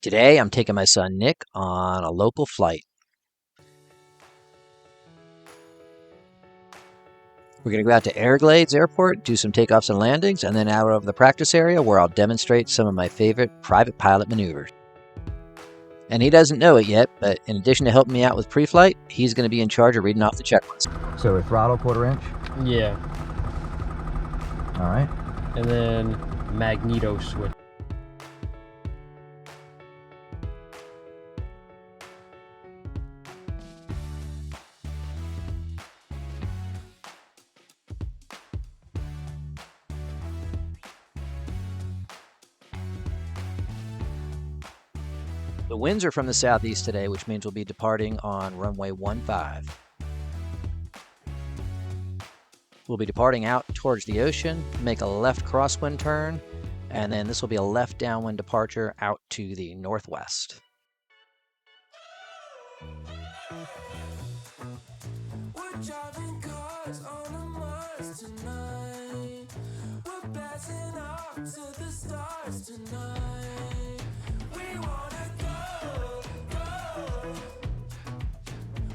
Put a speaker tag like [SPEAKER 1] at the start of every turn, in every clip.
[SPEAKER 1] Today, I'm taking my son Nick on a local flight. We're going to go out to Everglades Airport, do some takeoffs and landings, and then out over the practice area where I'll demonstrate some of my favorite private pilot maneuvers. And he doesn't know it yet, but in addition to helping me out with pre-flight, he's going to be in charge of reading off the checklist.
[SPEAKER 2] So a throttle 1/4 inch?
[SPEAKER 3] Yeah.
[SPEAKER 2] All right.
[SPEAKER 3] And then magneto switch.
[SPEAKER 1] The winds are from the southeast today, which means we'll be departing on runway 15. We'll be departing out towards the ocean, make a left crosswind turn, and then this will be a left downwind departure out to the northwest.
[SPEAKER 4] We're driving cars on a Mars tonight. We're blasting off to the stars tonight. We wanna go, go.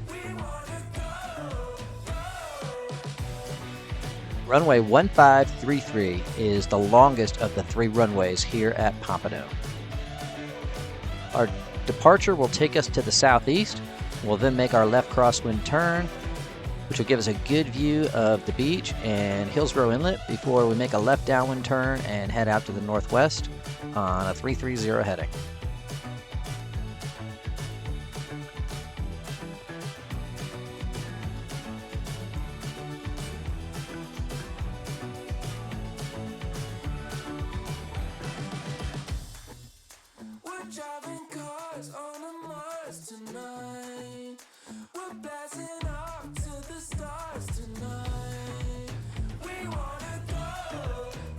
[SPEAKER 4] We wanna go, go.
[SPEAKER 1] Runway 1533 is the longest of the 3 runways here at Pompano. Our departure will take us to the southeast. We'll then make our left crosswind turn, which will give us a good view of the beach and Hillsborough Inlet before we make a left downwind turn and head out to the northwest on a 330 heading.
[SPEAKER 4] We're driving cars on a Mars tonight. We're blasting off to the stars tonight. We wanna go,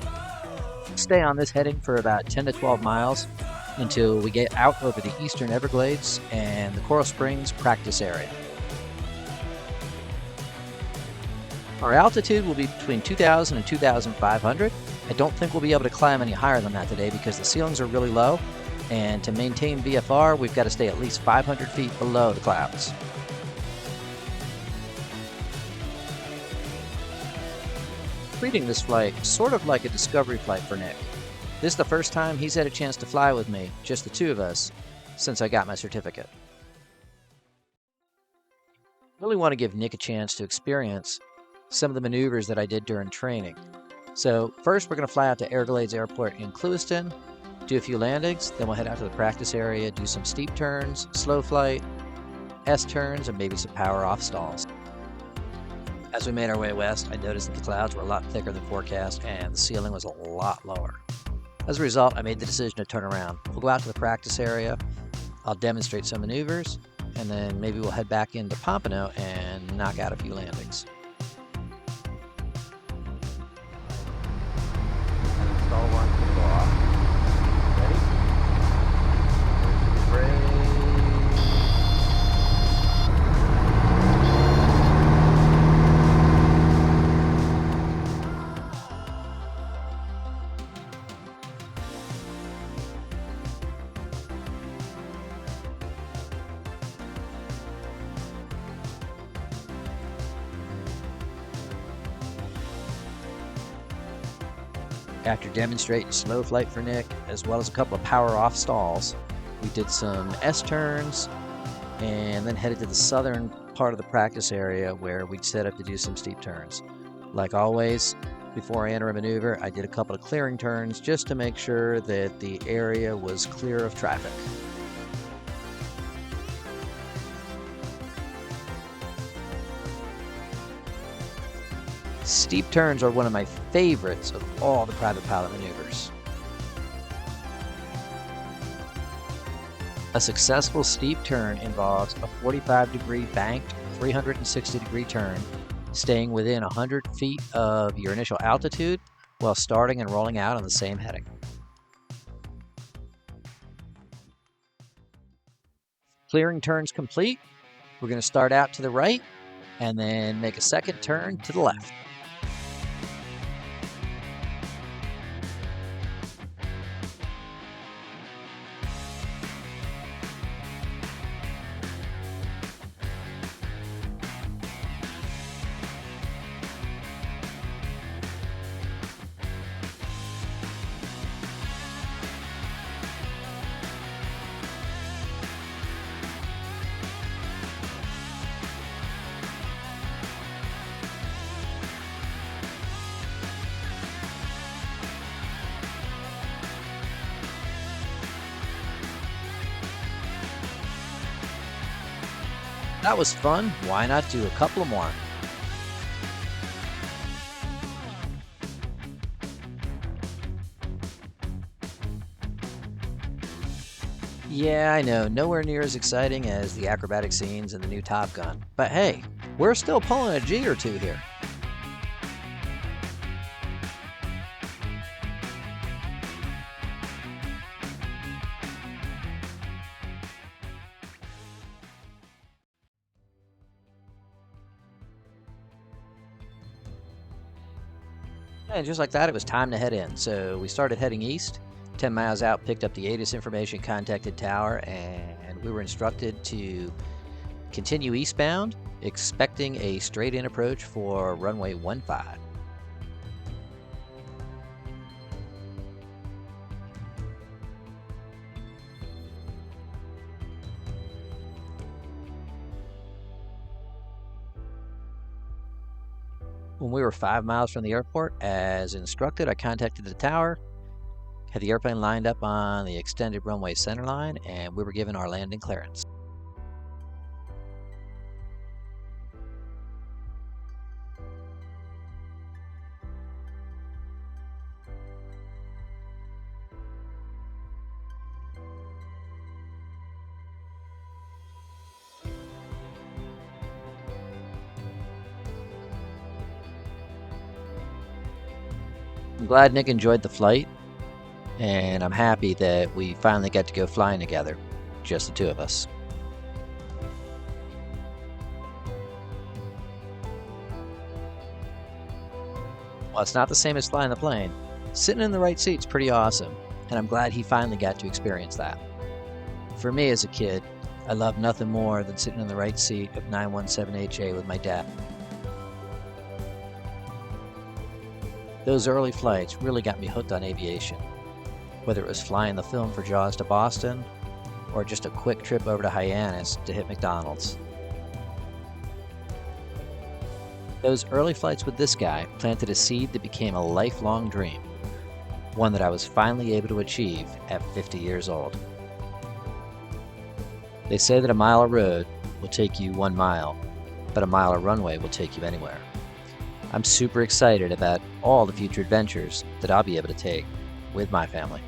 [SPEAKER 4] go.
[SPEAKER 1] Stay on this heading for about 10 to 12 miles until we get out over the eastern Everglades and the Coral Springs practice area. Our altitude will be between 2,000 and 2,500. I don't think we'll be able to climb any higher than that today because the ceilings are really low, and to maintain VFR, we've got to stay at least 500 feet below the clouds. Treating this flight sort of like a discovery flight for Nick. This is the first time he's had a chance to fly with me, just the 2 of us, since I got my certificate. I really want to give Nick a chance to experience some of the maneuvers that I did during training. So first we're going to fly out to Everglades Airport in Clewiston, do a few landings, then we'll head out to the practice area, do some steep turns, slow flight, S-turns, and maybe some power off stalls. As we made our way west, I noticed that the clouds were a lot thicker than forecast and the ceiling was a lot lower. As a result, I made the decision to turn around. We'll go out to the practice area, I'll demonstrate some maneuvers, and then maybe we'll head back into Pompano and knock out a few landings.
[SPEAKER 2] And install one to go off. Ready? Brake.
[SPEAKER 1] After demonstrating slow flight for Nick, as well as a couple of power off stalls, we did some S-turns and then headed to the southern part of the practice area where we'd set up to do some steep turns. Like always, before I enter a maneuver, I did a couple of clearing turns just to make sure that the area was clear of traffic. Steep turns are one of my favorites of all the private pilot maneuvers. A successful steep turn involves a 45-degree banked 360-degree turn, staying within 100 feet of your initial altitude while starting and rolling out on the same heading. Clearing turns complete. We're going to start out to the right and then make a second turn to the left. That was fun. Why not do a couple more? Yeah, I know, nowhere near as exciting as the acrobatic scenes in the new Top Gun. But hey, we're still pulling a G or two here. And just like that, it was time to head in. So we started heading east. 10 miles out, picked up the ATIS information, contacted Tower, and we were instructed to continue eastbound, expecting a straight-in approach for runway 15. When we were 5 miles from the airport, as instructed, I contacted the tower, had the airplane lined up on the extended runway centerline, and we were given our landing clearance. I'm glad Nick enjoyed the flight, and I'm happy that we finally got to go flying together, just the two of us. While it's not the same as flying the plane, sitting in the right seat's pretty awesome, and I'm glad he finally got to experience that. For me as a kid, I love nothing more than sitting in the right seat of 917HA with my dad. Those early flights really got me hooked on aviation, whether it was flying the film for Jaws to Boston, or just a quick trip over to Hyannis to hit McDonald's. Those early flights with this guy planted a seed that became a lifelong dream, one that I was finally able to achieve at 50 years old. They say that a mile of road will take you 1 mile, but a mile of runway will take you anywhere. I'm super excited about all the future adventures that I'll be able to take with my family.